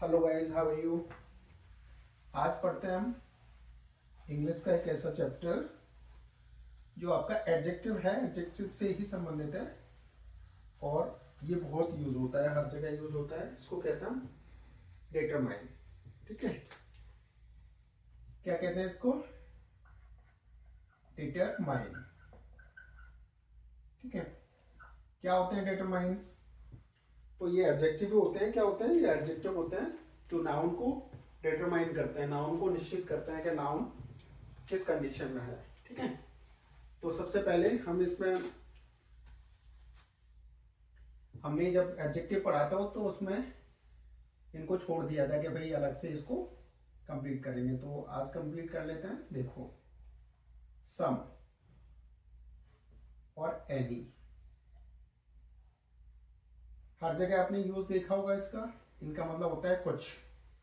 Hello guys, how are you. आज पढ़ते हैं हम इंग्लिश का एक ऐसा चैप्टर जो आपका एडजेक्टिव है, एडजेक्टिव से ही संबंधित है और ये बहुत यूज होता है, हर जगह यूज होता है। इसको कहते हैं डिटरमाइन। ठीक है, क्या कहते हैं इसको? डिटरमाइन। ठीक है, क्या होते हैं डिटरमाइंस? तो ये एडजेक्टिव होते हैं। क्या होते हैं? ये एडजेक्टिव होते हैं जो नाउन को डिटरमाइन करते हैं, नाउन को निश्चित करते हैं कि नाउन किस कंडीशन में है। ठीक है, तो सबसे पहले हम इसमें हमने जब एडजेक्टिव पढ़ा था तो उसमें इनको छोड़ दिया था कि भाई अलग से इसको कंप्लीट करेंगे, तो आज कंप्लीट कर लेते हैं। देखो, सम और एनी, हर जगह आपने यूज देखा होगा इसका। इनका मतलब होता है कुछ,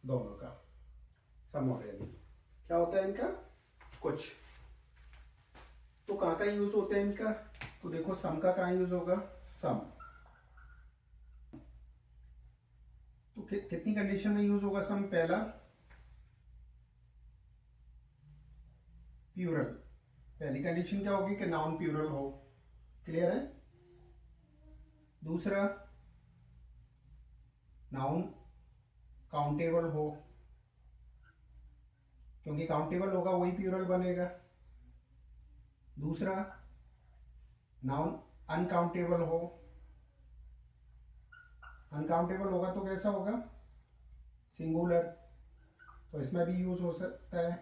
दोनों का। सम और एनी क्या होता है इनका? कुछ। तो कहाँ का यूज होता है इनका? तो देखो, सम का कहाँ यूज होगा? सम तो कितनी कंडीशन में यूज होगा सम? पहला, प्यूरल। पहली कंडीशन क्या होगी? कि नाउन प्यूरल हो। क्लियर है? दूसरा, नाउन काउंटेबल हो, क्योंकि काउंटेबल होगा वही प्यूरल बनेगा। दूसरा, नाउन अनकाउंटेबल हो। अनकाउंटेबल होगा तो कैसा होगा? सिंगुलर। तो इसमें भी यूज हो सकता है।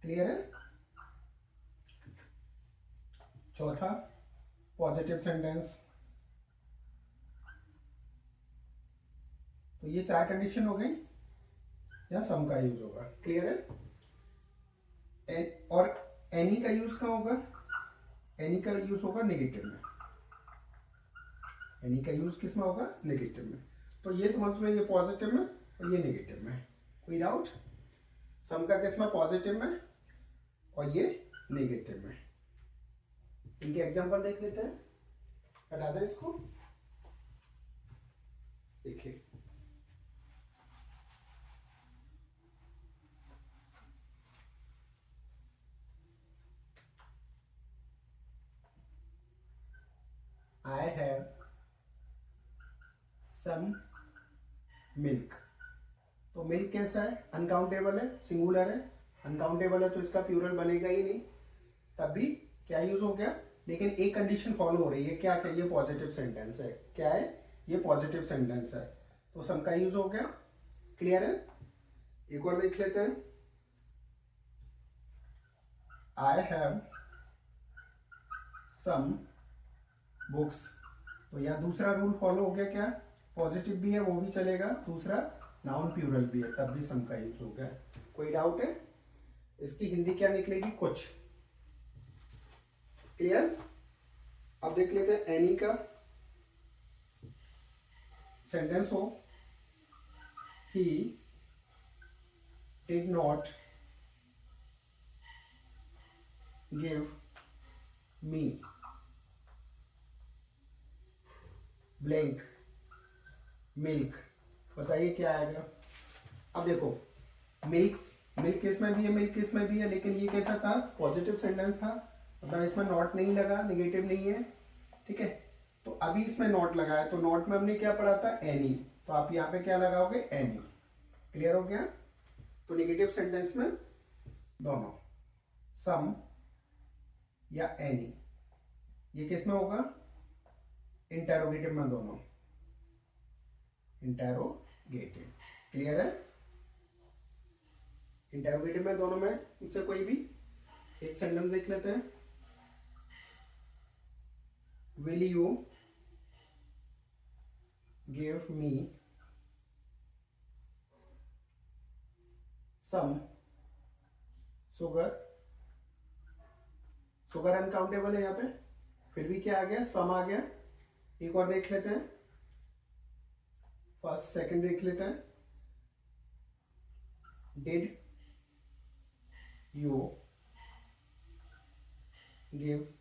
क्लियर है? चौथा, पॉजिटिव सेंटेंस। तो ये चार कंडीशन हो गई, या सम का यूज होगा। क्लियर है? और एनी का यूज कहाँ होगा? एनी का यूज होगा नेगेटिव में। एनी का यूज किस में होगा? नेगेटिव में। तो ये समझ में, ये पॉजिटिव में और ये नेगेटिव में। कोई डाउट? सम का किस में? पॉजिटिव में और ये नेगेटिव में। इनके एग्जांपल देख लेते हैं। हटा दें इसको। देखिए, आई हैव सम मिल्क। तो मिल्क कैसा है? अनकाउंटेबल है, सिंगुलर है। अनकाउंटेबल है तो इसका प्यूरल बनेगा ही नहीं, तब भी क्या यूज हो गया। लेकिन एक कंडीशन फॉलो हो रही है। क्या? क्या? ये पॉजिटिव सेंटेंस है। क्या है? ये पॉजिटिव सेंटेंस है, तो सम का यूज हो गया। क्लियर है? एक और देख लेते हैं। I have some books. तो यह दूसरा रूल फॉलो हो गया। क्या? पॉजिटिव भी है वो भी चलेगा, दूसरा नाउन प्यूरल भी है, तब भी सम का यूज हो गया। कोई डाउट है? इसकी हिंदी क्या निकलेगी? कुछ। क्लियर? अब देख लेते हैं एनी का। सेंटेंस हो, he did not give me blank milk. बताइए क्या आएगा? अब देखो, मिल्क, मिल्क इसमें भी है, मिल्क इसमें भी है, लेकिन ये कैसा था? पॉजिटिव सेंटेंस था, मतलब इसमें नॉट नहीं लगा, निगेटिव नहीं है। ठीक है, तो अभी इसमें नॉट लगा है, तो नॉट में हमने क्या पढ़ा था? एनी। तो आप यहाँ पे क्या लगाओगे? एनी। क्लियर हो गया? तो निगेटिव सेंटेंस में दोनों, सम या एनी। ये किस में होगा? इंटेरोगेटिव में, दोनों इंटेरोगेटिव। क्लियर है? इंटेरोगेटिव में दोनों में इनसे कोई भी एक सेंटेंस देख लेते हैं। Will you give me some sugar. Sugar uncountable है यहाँ पे, फिर भी क्या आ गया? सम आ गया। एक और देख लेते हैं, फर्स्ट सेकंड देख लेते हैं। Did you give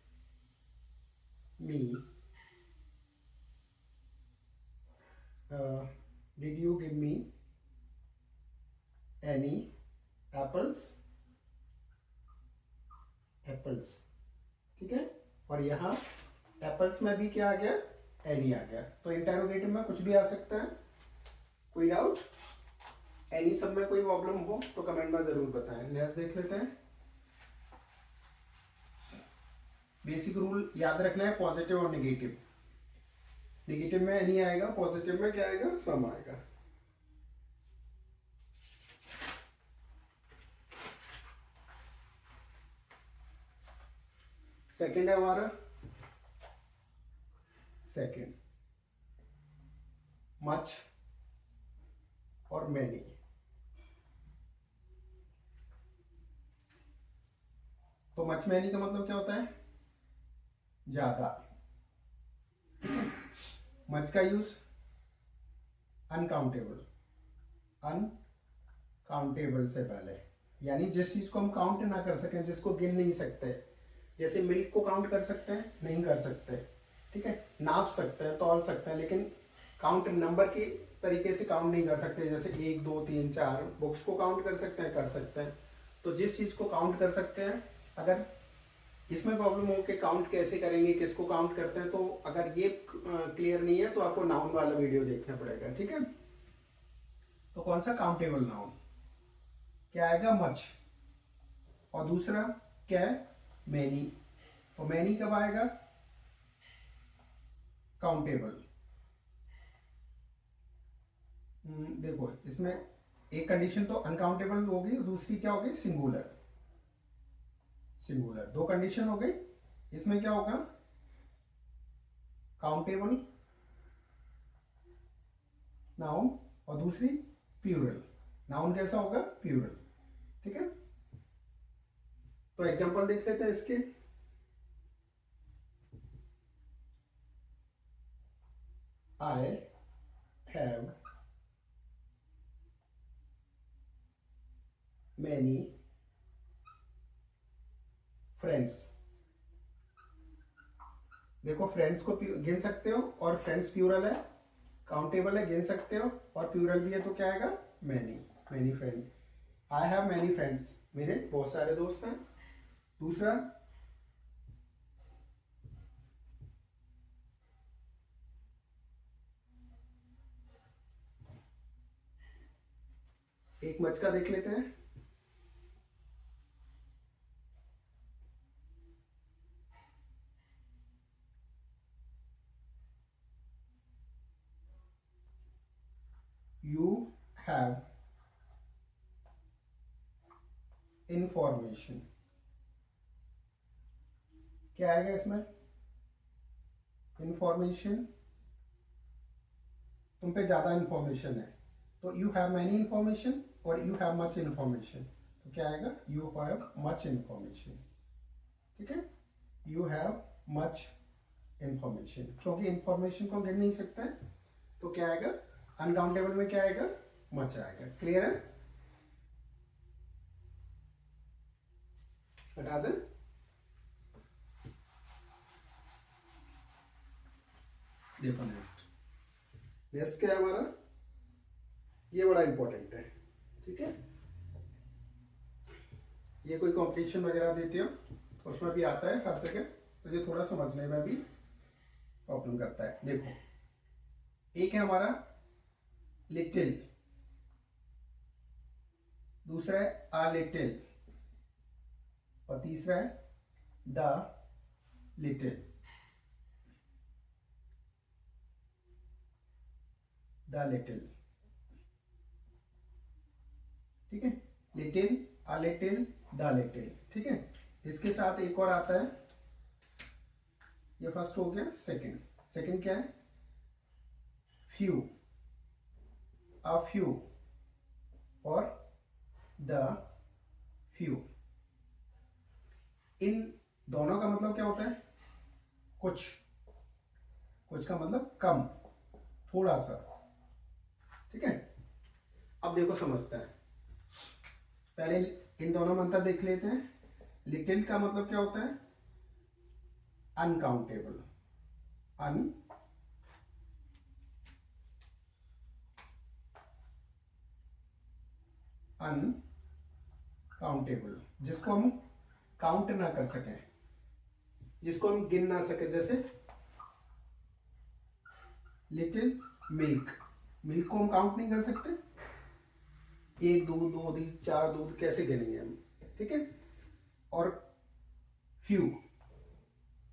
me, did you give me any apples, apples, ठीक है। और यहाँ एप्पल्स में भी क्या आ गया, एनी आ गया। तो इंटरोगेटिव में कुछ भी आ सकता है, कोई डाउट? एनी सब में कोई प्रॉब्लम हो तो कमेंट में जरूर बताएं। नेक्स्ट देख लेते हैं। बेसिक रूल याद रखना है, पॉजिटिव और नेगेटिव। नेगेटिव में एनी आएगा, पॉजिटिव में क्या आएगा, सम आएगा। सेकंड है हमारा, सेकंड मच और मैनी। तो मच मैनी का मतलब क्या होता है, ज्यादा। मच का यूज अनकाउंटेबल, अनकाउंटेबल से पहले, यानी जिस चीज को हम काउंट ना कर सकें, जिसको गिन नहीं सकते। जैसे मिल्क को काउंट कर सकते हैं, नहीं कर सकते, ठीक है। नाप सकते हैं, तौल सकते हैं, लेकिन काउंट नंबर की तरीके से काउंट नहीं कर सकते। जैसे 1 2 3 4 बुक्स को काउंट कर सकते हैं, कर सकते हैं। तो जिस चीज को काउंट कर सकते हैं, अगर इसमें प्रॉब्लम हो कि काउंट कैसे करेंगे, किसको काउंट करते हैं, तो अगर ये क्लियर नहीं है तो आपको नाउन वाला वीडियो देखना पड़ेगा, ठीक है। तो कौन सा, काउंटेबल नाउन क्या आएगा, मच। और दूसरा क्या है, मैनी। तो मैनी कब आएगा, काउंटेबल। देखो इसमें एक कंडीशन तो अनकाउंटेबल होगी, दूसरी क्या होगी, सिंगुलर। सिंगुलर, दो कंडीशन हो गई। इसमें क्या होगा, काउंटेबल नाउन, और दूसरी प्लूरल नाउन। कैसा होगा, प्लूरल, ठीक है। तो एग्जांपल देख लेते हैं इसके। I have many friends. देखो फ्रेंड्स को गिन सकते हो, और फ्रेंड्स प्लूरल है, काउंटेबल है, गिन सकते हो, और प्लूरल भी है, तो क्या आएगा, many. Many friend, I have many friends, मेरे बहुत सारे दोस्त हैं। दूसरा एक मच का देख लेते हैं। यू हैव इंफॉर्मेशन, क्या आएगा इसमें, इंफॉर्मेशन। तुम पे ज्यादा इंफॉर्मेशन है, तो यू हैव मैनी इंफॉर्मेशन, और यू हैव मच इंफॉर्मेशन, तो क्या आएगा, यू हैव मच इंफॉर्मेशन, ठीक है। यू हैव मच इंफॉर्मेशन, क्योंकि इंफॉर्मेशन को गिन नहीं सकते हैं, तो क्या आएगा, अनकाउंटेबल में क्या आएगा, मच आएगा। क्लियर है, हटा दें। देखो नेक्स्ट, नेक्स्ट क्या है हमारा, ये बड़ा इंपॉर्टेंट है, ठीक है। ये कोई कॉम्पिटिशन वगैरह देते हो तो उसमें भी आता है हर जगह, तो ये थोड़ा समझने में भी प्रॉब्लम करता है। देखो एक है हमारा लिटिल, दूसरा है आ लिटिल, और तीसरा है द लिटिल। द लिटिल, ठीक है। Little, uh little, the little, ठीक है। इसके साथ एक और आता है, ये फर्स्ट हो गया। सेकंड, सेकंड क्या है, फ्यू, अ फ्यू, और द फ्यू। इन दोनों का मतलब क्या होता है, कुछ, कुछ का मतलब कम, थोड़ा सा, ठीक है। अब देखो समझते हैं, पहले इन दोनों में अंतर देख लेते हैं। लिटिल का मतलब क्या होता है, अनकाउंटेबल, अनकाउंटेबल, जिसको हम काउंट ना कर सकें, जिसको हम गिन ना सके, जैसे लिटिल मिल्क, मिल्क को हम काउंट नहीं कर सकते, एक दूध, दो दूध, चार दूध, कैसे गिनेंगे हम, ठीक है। और फ्यू,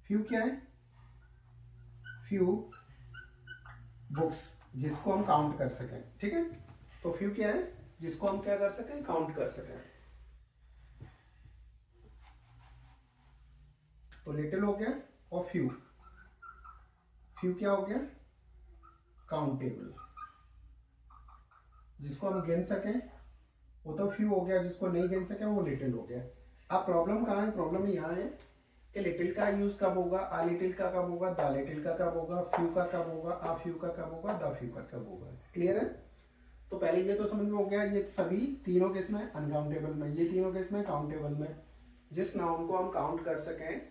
फ्यू क्या है, फ्यू बुक्स, जिसको हम काउंट कर सकें, ठीक है। तो फ्यू क्या है, जिसको हम क्या कर सकें, काउंट कर सकें। तो लिटिल हो गया, और फ्यू, फ्यू क्या हो गया, काउंटेबल, जिसको हम गिन सकें वो तो फ्यू हो गया, जिसको नहीं गिन सके वो लिटिल हो गया। अब प्रॉब्लम कहाँ है, प्रॉब्लम यहाँ है कि लिटिल का यूज कब होगा, आ लिटिल का कब होगा, द लिटिल का कब होगा, फ्यू का कब होगा, आ फ्यू का कब होगा, द फ्यू का कब होगा। क्लियर है। तो पहले ये तो समझ में हो गया, ये सभी तीनों किस में, अनकाउंटेबल में, ये तीनों किस में, काउंटेबल में। जिस नाउन को हम काउंट कर सकें,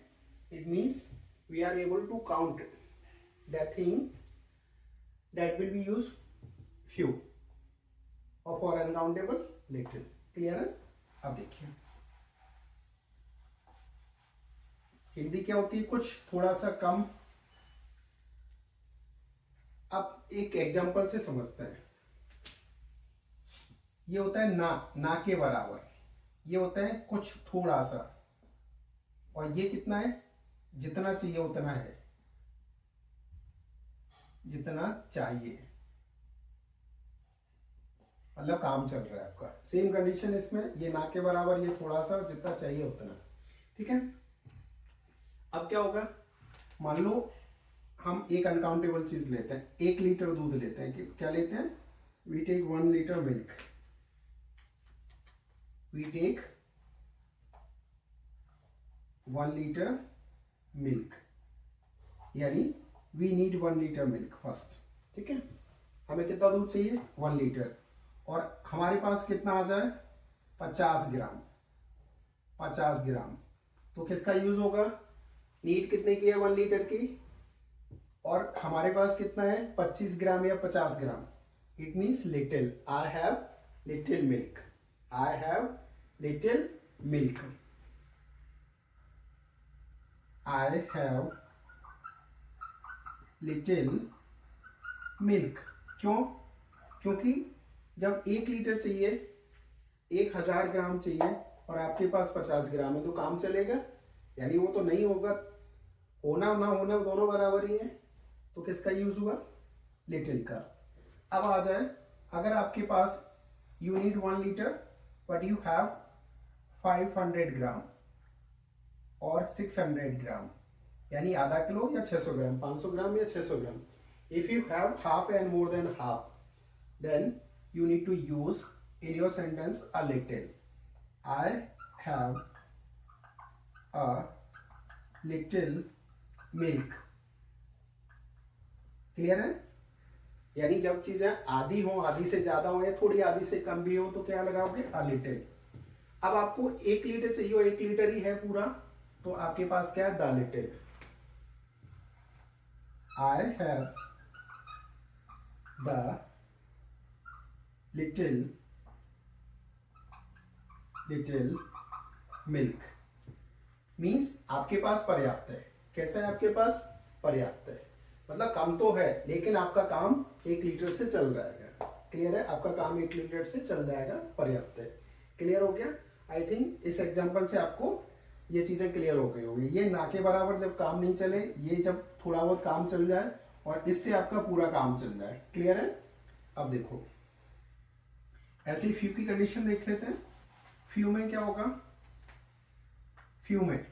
it means we are able to count that thing that will be used few or for uncountable little। Clear है। अब देखिए हिंदी क्या होती है, कुछ थोड़ा सा कम। अब एक एग्जांपल से समझते हैं। ये होता है ना, ना के बराबर, ये होता है कुछ थोड़ा सा, और ये कितना है, जितना चाहिए उतना है, जितना चाहिए, मतलब काम चल रहा है आपका। सेम कंडीशन इसमें, ये ना के बराबर, ये थोड़ा सा, जितना चाहिए उतना, ठीक है। अब क्या होगा, मान लो हम एक अनकाउंटेबल चीज लेते हैं, 1 लीटर दूध लेते हैं, क्या लेते हैं, we take 1 litre milk, we take 1 litre milk, यानी we need 1 litre milk first, ठीक है। हमें कितना दूध चाहिए, 1 लीटर, और हमारे पास कितना आ जाए, 50 ग्राम, 50 ग्राम। तो किसका यूज होगा, नीड कितने की है, 1 लीटर की, और हमारे पास कितना है, 25 ग्राम या 50 gram. It means little, I have little milk, I have little milk, I have little milk. क्यों, क्योंकि जब 1 लीटर चाहिए, 1000 ग्राम चाहिए, और आपके पास 50 ग्राम है, तो काम चलेगा, यानी वो तो नहीं होगा, होना ना होना दोनों बराबर ही है। तो किसका यूज हुआ, लिटिल का। अब आ जाए, अगर आपके पास you need 1 litre but you have 500 gram और 600 ग्राम, यानी आधा किलो या 600 ग्राम, 500 ग्राम या 600 gram. If you have half and more than half, then you need to use in your sentence a little। I have a little milk। Clear है। यानी जब चीजें आधी हो, आधी से ज्यादा हो, या थोड़ी आधी से कम भी हो, तो क्या लगाओगे, a little। अब आपको 1 लीटर चाहिए, 1 लीटर ही है पूरा, तो आपके पास क्या है, the little। I have the little milk, means आपके पास पर्याप्त है। कैसा है, आपके पास पर्याप्त है, मतलब कम तो है, लेकिन आपका काम 1 लीटर से चल जाएगा। क्लियर है, आपका काम 1 लीटर से चल जाएगा, पर्याप्त है। क्लियर हो गया। आई थिंक इस एग्जांपल से आपको ये चीजें क्लियर हो गई होगी। ये ना के बराबर जब काम नहीं चले, ये जब थोड़ा बहुत काम चल जाए, और इससे आपका पूरा काम चल जाए। क्लियर है। अब देखो ऐसी फ्यू की कंडीशन देख लेते हैं। फ्यू में क्या होगा, फ्यू में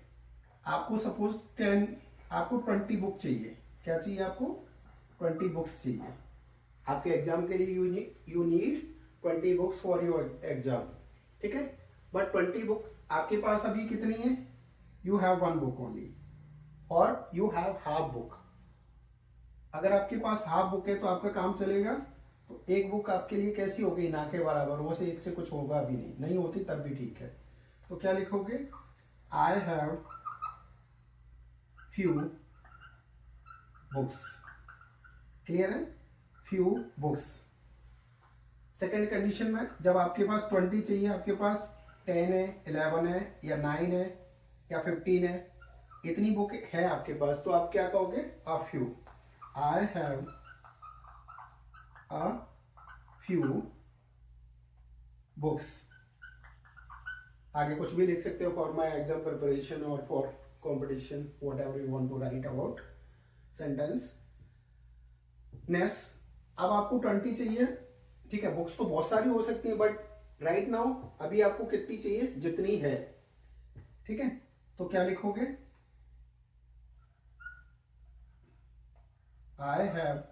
आपको सपोज 20 बुक चाहिए। क्या चाहिए आपको, 20 बुक्स चाहिए आपके एग्जाम के लिए। You need 20 books for your exam, ठीक है। बट 20 बुक्स आपके पास अभी कितनी है, यू हैव 1 बुक ओनली, और यू हैव हाफ बुक। अगर आपके पास हाफ बुक है तो आपका काम चलेगा। तो 1 बुक आपके लिए कैसी हो गई, ना के बराबर, वो से 1 से कुछ होगा भी नहीं, नहीं होती तब भी ठीक है। तो क्या लिखोगे, I have few books. Clear है? Few books. सेकेंड कंडीशन में जब आपके पास 20 चाहिए, आपके पास 10 है, 11 है, या 9 है, या 15 है, इतनी बुक है आपके पास, तो आप क्या कहोगे? A few. I have a few books. आगे कुछ भी लिख सकते हो, फॉर माई एग्जाम प्रिपरेशन और for competition, whatever you want to write about sentence. Next, अब आपको 20 चाहिए, ठीक है। बुक्स तो बहुत सारी हो सकती है, बट राइट नाउ अभी आपको कितनी चाहिए? जितनी है, ठीक है। तो क्या लिखोगे? I have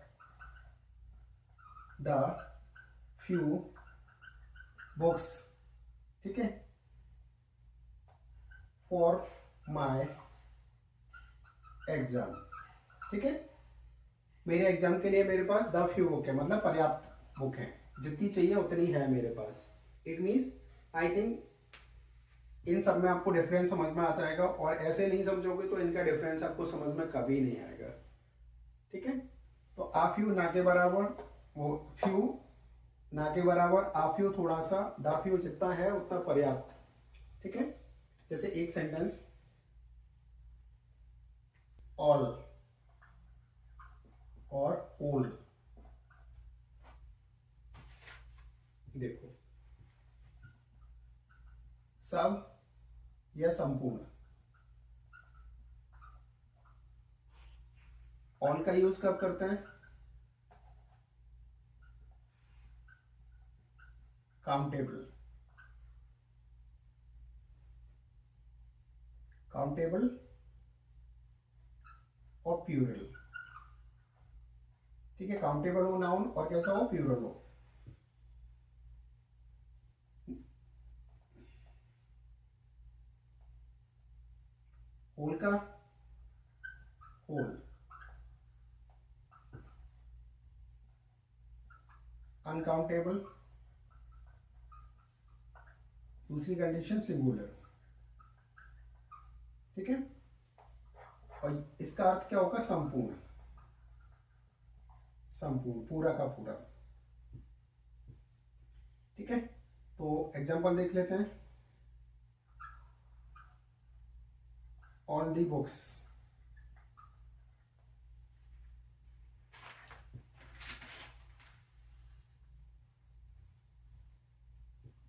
the few books, ठीक है, फॉर माई एग्जाम, ठीक है। मेरे एग्जाम के लिए मेरे पास द फ्यू बुक है, मतलब पर्याप्त बुक है, जितनी चाहिए उतनी है मेरे पास। इट मीन्स आई थिंक इन सब में आपको डिफरेंस समझ में आ जाएगा, और ऐसे नहीं समझोगे तो इनका डिफरेंस आपको समझ में कभी नहीं आएगा, ठीक है। तो आ फ्यू ना के बराबर, वो फ्यू ना के बराबर, आ फ्यू थोड़ा सा, द फ्यू जितना है उतना पर्याप्त, ठीक है। जैसे एक सेंटेंस, ऑल और ओल, देखो सब या संपूर्ण। ऑल का यूज कब करते हैं? काउंटेबल, काउंटेबल और प्यूरल, ठीक है। काउंटेबल हो नाउन, और कैसा हो? प्यूरल हो। होल का होल, अनकाउंटेबल, दूसरी कंडीशन सिंगुलर, ठीक है। और इसका अर्थ क्या होगा? संपूर्ण, संपूर्ण, पूरा का पूरा, ठीक है। तो एग्जांपल देख लेते हैं। All the books,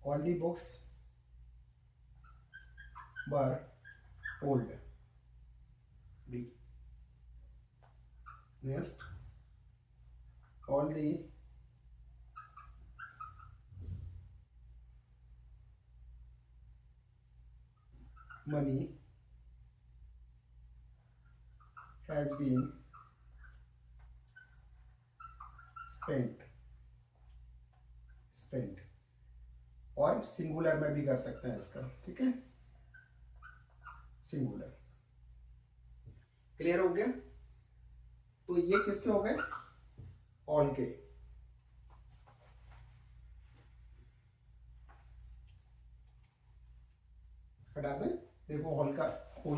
all the books were old. Next, all the money has been spent, spent। और सिंगुलर में भी कर सकते हैं इसका, ठीक है, सिंगुलर। क्लियर हो गया? तो ये किसके हो गए? ऑल के। हटा दें। देखो होल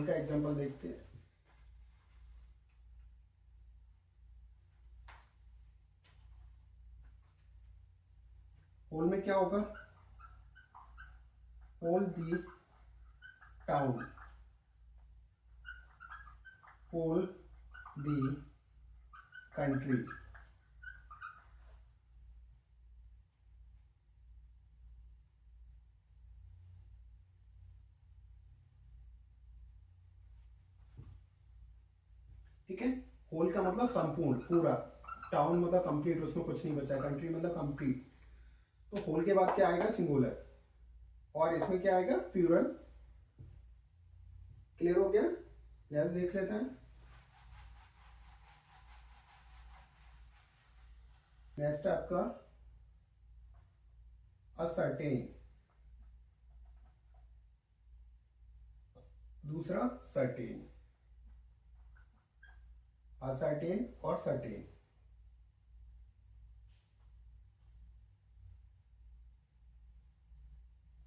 का एग्जांपल देखते हैं। होल में क्या होगा? Whole the town, whole the country, ठीक है। होल का मतलब संपूर्ण, पूरा। टाउन मतलब कंप्लीट, उसमें कुछ नहीं बचा। कंट्री मतलब कंप्लीट। तो होल के बाद क्या आएगा? सिंगुलर। और इसमें क्या आएगा? प्लूरल। क्लियर हो गया? नेक्स्ट देख लेते हैं। नेक्स्ट है आपका असर्टेन, दूसरा सर्टेन। असर्टेन और सर्टेन,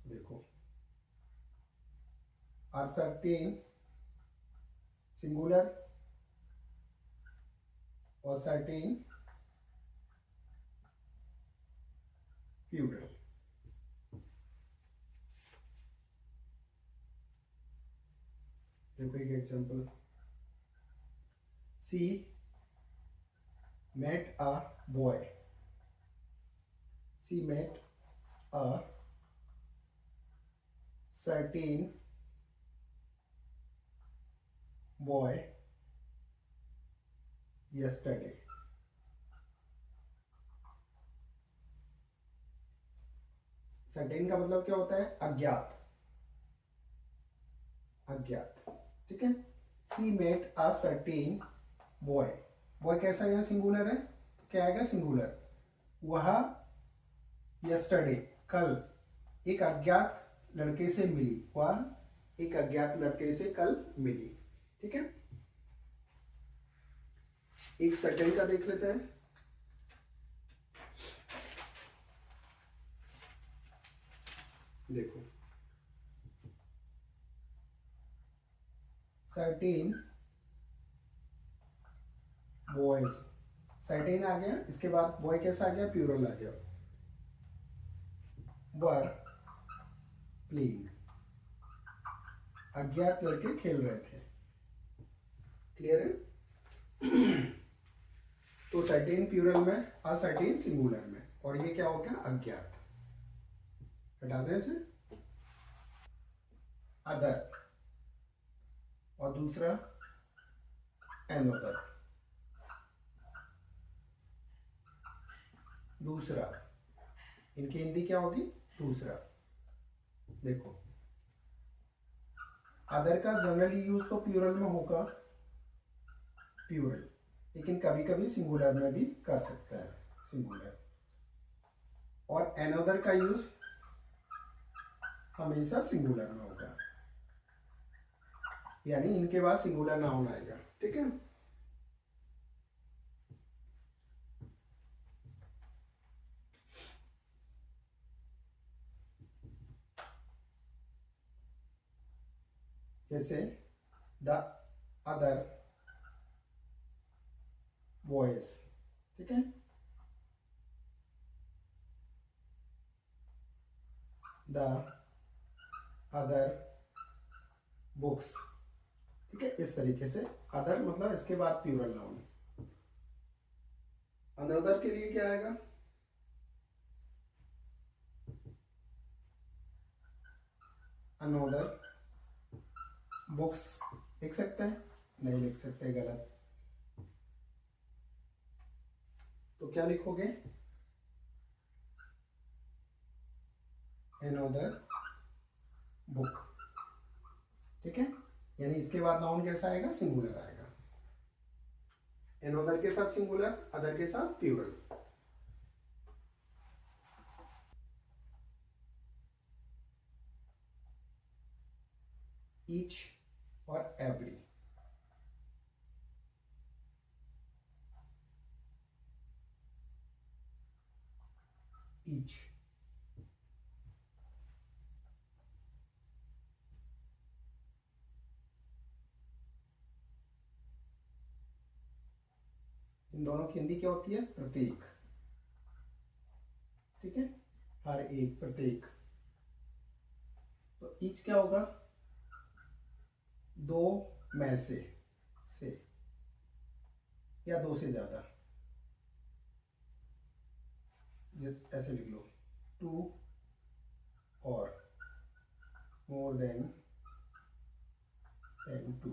देखो असर्टेन सिंगुलर, और सर्टेन प्लूरल। देखो एक example, she met a boy, she met a certain boy yesterday। Certain का मतलब क्या होता है? अज्ञात, अज्ञात, ठीक है। She met a certain boy, boy कैसा है? सिंगुलर है तो क्या आएगा? सिंगुलर। वह यस्टरडे, कल एक अज्ञात लड़के से मिली, वह एक अज्ञात लड़के से कल मिली, ठीक है। एक सर्टेन का देख लेते हैं। देखो, सर्टेन बॉयज, सर्टेन आ गया, इसके बाद बॉय कैसा आ गया? प्लूरल आ गया। वर प्लेइंग, अज्ञात लड़के खेल रहे थे। क्लियर है? तो सर्टेन प्लूरल में, असर्टेन सिंगुलर में, और ये क्या हो गया? अज्ञात। हटा दें इसे। अदर और दूसरा एनोदर, दूसरा, इनकी हिंदी क्या होगी? दूसरा। देखो, अदर का जनरली यूज तो प्लूरल में होगा, प्लूरल, लेकिन कभी कभी सिंगुलर में भी कर सकता है, सिंगुलर। और एनोदर का यूज हमेशा सिंगुलर में होगा, यानी इनके बाद सिंगुलर नाउन आएगा, ठीक है। जैसे द अदर बॉयज, ठीक है। द अदर बुक्स, ठीक है। इस तरीके से अदर मतलब इसके बाद प्लूरल नाउन। अनदर के लिए क्या आएगा? अनदर बुक्स लिख सकते हैं? नहीं लिख सकते, गलत। तो क्या लिखोगे? अनदर बुक, ठीक है। यानी इसके बाद नाउन कैसा आएगा? सिंगुलर आएगा। अनदर के साथ सिंगुलर, अदर के साथ प्लूरल। ईच और एवरी, ईच, इन दोनों की हिंदी क्या होती है? प्रत्येक, ठीक है। हर एक, प्रत्येक। तो ईच क्या होगा? दो में से या दो से ज्यादा, जैसे ऐसे लिख लो, टू और more than two,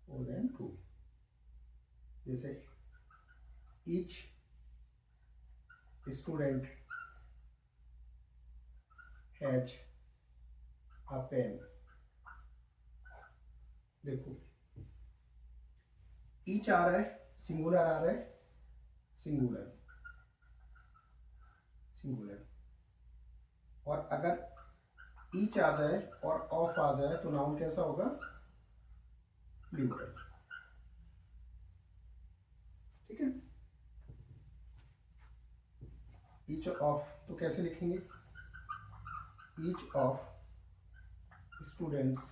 more than two. जैसे each student has a pen. देखो, ईच आ रहा है, सिंगुलर आ रहा है, सिंगुलर, सिंगुलर। और अगर ईच आ जाए और ऑफ आ जाए तो नाउन कैसा होगा? प्लूरल, ठीक है। ईच ऑफ तो कैसे लिखेंगे? Each of students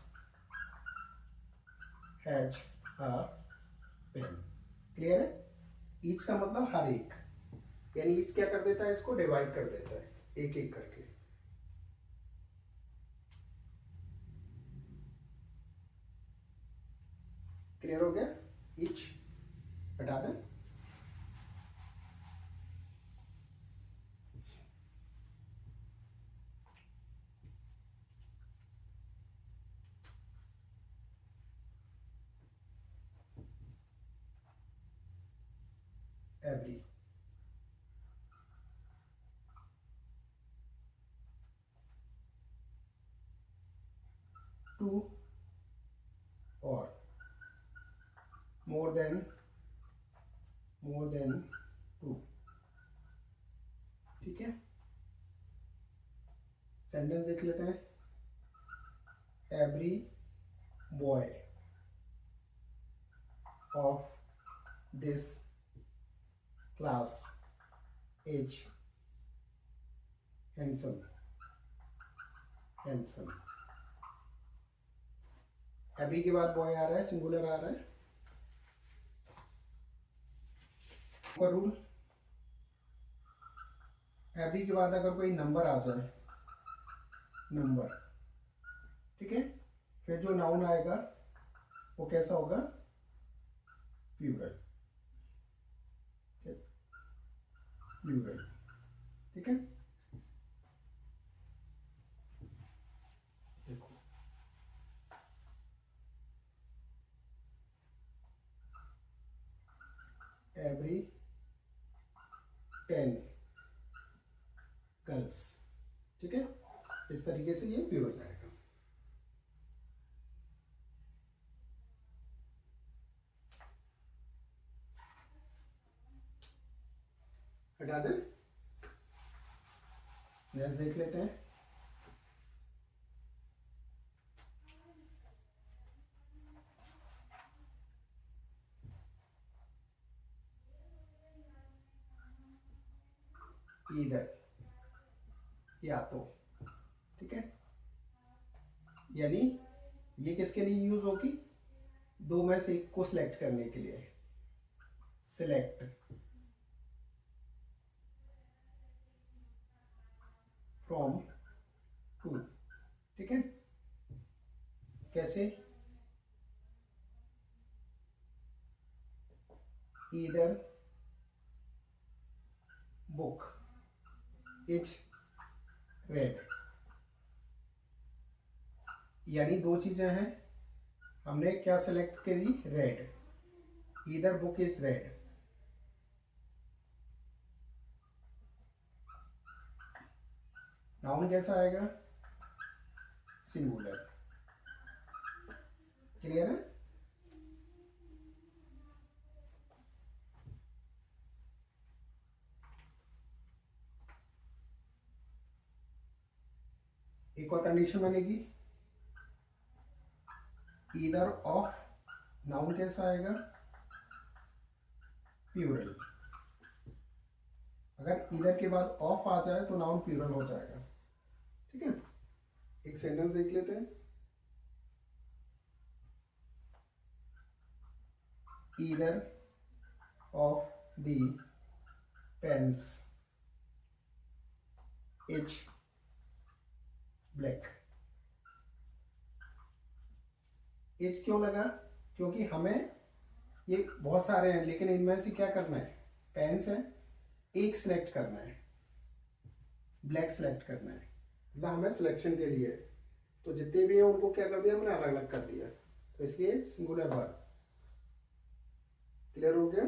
has a pen. Clear है? ईच का मतलब हर एक, यानी ईच क्या कर देता है, इसको डिवाइड कर देता है एक एक करके। क्लियर हो गया? ईच हटा दें। एवरी, टू और मोर देन टू। ठीक है, सेंटेंस देख लेते हैं। Every boy of this class is handsome. Handsome, every के बाद बॉय आ रहा है, सिंगुलर आ रहा है। और रूल, एवरी के बाद अगर कोई नंबर आ जाए, नंबर, ठीक है, फिर जो नाउन आएगा वो कैसा होगा, प्लूरल। प्लूरल, ठीक है। देखो एवरी 10 गर्ल्स, ठीक है, इस तरीके से ये प्लूरल आएगा। हटा दें, नेक्स्ट देख लेते हैं। ईदर, या तो, ठीक है, यानी ये किसके लिए यूज होगी, दो में से एक को सिलेक्ट करने के लिए। सिलेक्ट फ्रॉम टू, ठीक है, कैसे, ईदर बुक इज रेड, यानी दो चीजें हैं, हमने क्या सिलेक्ट करी, red, either book is red. Noun कैसा आएगा, सिंगुलर। क्लियर है? एक और कंडीशन बनेगी, ईदर ऑफ, नाउन कैसा आएगा, प्लूरल। अगर ईदर के बाद ऑफ आ जाए तो नाउन प्लूरल हो जाएगा। ठीक है, एक सेंटेंस देख लेते हैं। Either of the pens is black. Is क्यों लगा, क्योंकि हमें ये बहुत सारे हैं, लेकिन इनमें से क्या करना है, पेन्स है, एक सिलेक्ट करना है, ब्लैक सिलेक्ट करना है, मतलब हमें सिलेक्शन के लिए, तो जितने भी हैं उनको क्या कर दिया हमने, अलग अलग कर दिया, तो इसलिए सिंगुलर वर्ब। क्लियर हो गया?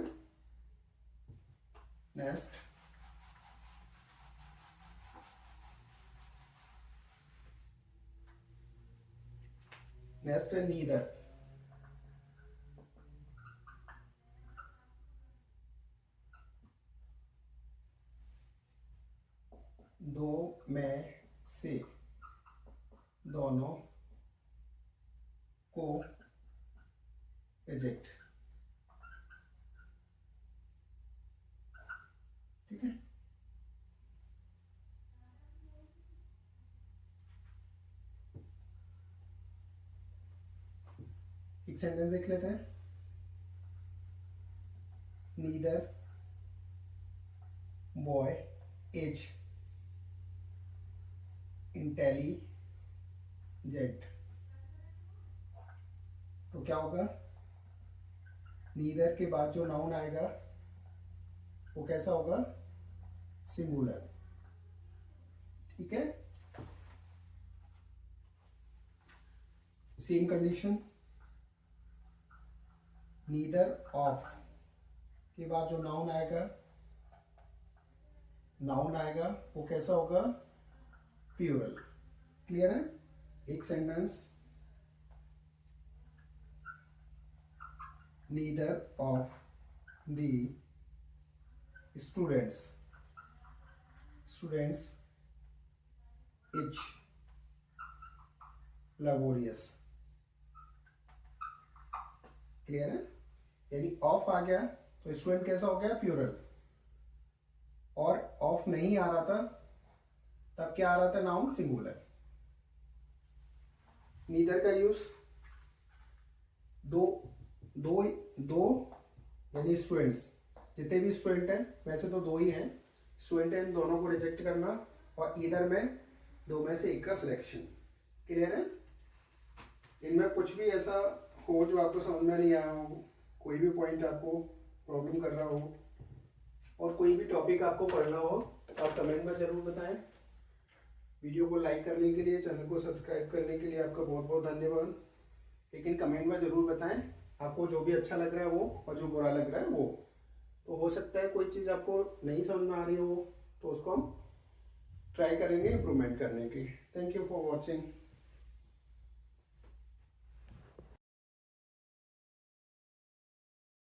नेक्स्ट, नेक्स्ट है नीदर। दो में से दोनों को रिजेक्ट। ठीक है, एक सेंटेंस देख लेते हैं। नीदर बॉय इज इंटेलिजेंट, तो क्या होगा, नीदर के बाद जो नाउन आएगा वो कैसा होगा, सिंगुलर। ठीक है, सेम कंडीशन, नीदर ऑफ के बाद जो नाउन आएगा वो कैसा होगा, प्लूरल। क्लियर है। एक sentence, neither of the students is laborious। Clear है, यानी ऑफ आ गया तो स्टूडेंट कैसा हो गया, प्लूरल। और ऑफ नहीं आ रहा था तब क्या आ रहा था, नाउन सिंगुलर। नीदर का यूज दो दो दो यानी स्टूडेंट्स, जितने भी स्टूडेंट हैं, वैसे तो दो ही हैं स्टूडेंट हैं, इन दोनों को रिजेक्ट करना, और इधर में दो में से एक का सिलेक्शन। क्लियर है। इनमें कुछ भी ऐसा हो जो आपको समझ में नहीं आया हो, कोई भी पॉइंट आपको प्रॉब्लम कर रहा हो, और कोई भी टॉपिक आपको पढ़ना हो, तो आप कमेंट में जरूर बताएं। वीडियो को लाइक करने के लिए, चैनल को सब्सक्राइब करने के लिए आपका बहुत बहुत धन्यवाद। लेकिन कमेंट में ज़रूर बताएं आपको जो भी अच्छा लग रहा है वो, और जो बुरा लग रहा है वो। तो हो सकता है कोई चीज़ आपको नहीं समझ में आ रही हो, तो उसको हम ट्राई करेंगे इम्प्रूवमेंट करने की। Thank you for watching.